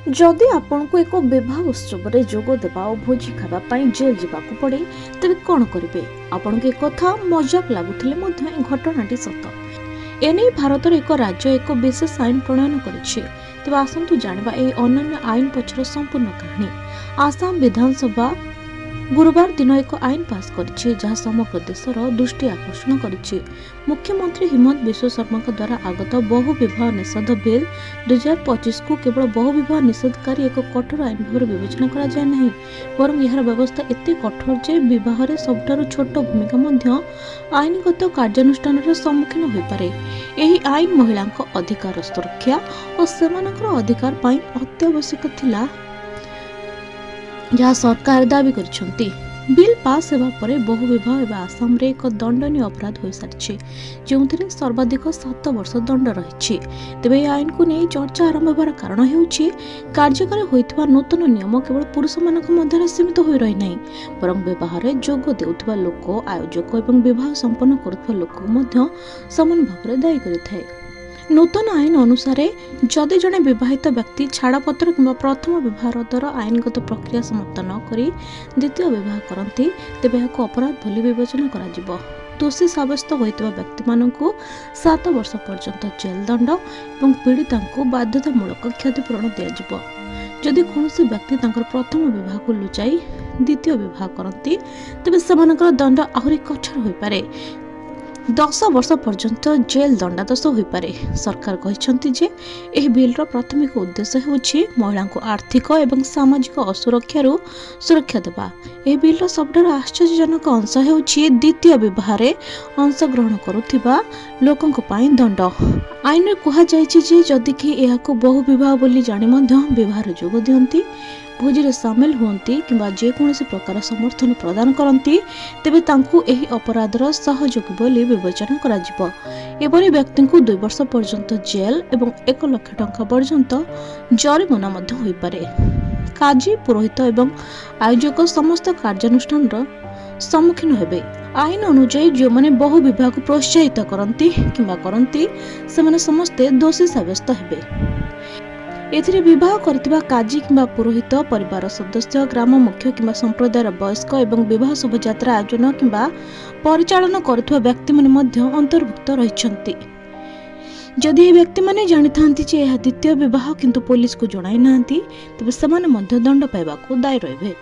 जदि आपको एक विवाह उत्सव में जोग देवा और भोजी खावाई जेल जावाक पड़े तेज कौन करेंगे। आपण के कथा मजाक लगुले घटनाटी सत। एने भारत एक राज्य एक विशेष आईन प्रणयन कर आसतु जाना यह अनन्य आईन पक्षर संपूर्ण कहानी। आसाम विधानसभा गुरुवार दिन एक आईन पास करिछि जहाँ समग्र देशर दृष्टि आकर्षण करिछि। मुख्यमंत्री हिमंत विश्व शर्मा द्वारा आगत बहु विवाह निषेध बिल 2025 को केवल बहु विवाह निषेधकारी एक कठोर आईन भाव विवेचना करा जाय नहीं, बरं यार व्यवस्था एते कठोर जे विवाह सबुठारु छोट भूमिका मध्य आईनगत कार्यानुष्ठान सम्मुखीन हो पारे। एही आईन महिलांक अधिकार सुरक्षा और सेमानकर अधिकार पई अत्यावश्यक थिला जहाँ सरकार दाबी करिसेंती। बिल पास हेबा परे बहु विवाह एवं आसाम रे एक दंडनीय अपराध हो सारी जो सर्वाधिक 7 वर्ष दंड रही। तेबे आईन को नहीं चर्चा आरंभ होबार कारण हेउछि कार्यकारी होइतबा नूतन नियम केवल पुरुष मानक मध्य सीमित होई रही नहीं, बरं विवाह रे जोग देउथबा लोक आयोजक एवं विवाह संपन्न करुथबा लोक मध्य समान भाव दायी करिथाय। नूतन आईन अनुसार जदि जड़े विवाहित व्यक्ति छाड़पत्र कि प्रथम विवाह द्वारा आईनगत प्रक्रिया समाप्त न करी द्वितीय विवाह करती तेबे यह अपराध बोली विवेचना करा। दोषी साब्यस्त होइतबा व्यक्ति मानकु 7 वर्ष पर्यंत जेल दंड और पीड़िता को बाध्यतामूलक क्षतिपूरण दिया। जदि कौन व्यक्ति तांकर प्रथम विवाह को लुचाई द्वितीय विवाह करती तेबे सेमानकर दंड आहुरी कठोर हो पारे, 10 वर्ष पर्यंत जेल दंडादेश हो पारे। सरकार कहते जे एह बिलर प्राथमिक उद्देश्य होछि महिला को आर्थिक एवं सामाजिक असुरक्षा सुरक्षा देवा। एह बिलर सबठार आश्चर्यजनक अंश होछि द्वितीय विवाह रे अंशग्रहण करुथिबा लोकंक पई दंड। आईन रे कहा जायछि जे जदि कि एहाको बहु विवाह बोली जानि मध्य विवाह रे जोग दियंती, भोजी रे शामिल हुअंती किंबा जे कोनोसी प्रकार समर्थन प्रदान करंती तेबे तांकु एही अपराधर सहयोगी बोली विवेचना करा जिवो। एबरी व्यक्ति को 2 वर्ष पर्यंत जेल एवं 1 लाख टंका पर्यंत जरिमाना मध्य होई पारे। काजी पुरोहित एवं आयोजक समस्त कार्यानुष्ठान सम्मुखीन हेबे। आईन अनुसार जो माने बहु विवाह को प्रोत्साहित करंती किंबा करंती सेमाने समस्ते दोषी साब्यस्त हेबे। एथिरे विवाह करथिबा काजी किंबा पुरोहित परिवार सदस्य ग्राम मुख्य किंबा संप्रदायर वयस्क एवं विवाह शोभायात्रा आयोजन किंबा परिचालन करुथुवा व्यक्ति माने मध्य अंतर्भुक्त रहिछंती। जदि ए व्यक्ति माने जानि थांती जे यह द्वितीय विवाह किंतु पुलिस को जणाई नांती तेबे समान मध्य दंड पाइबाकू दायी रहिबे।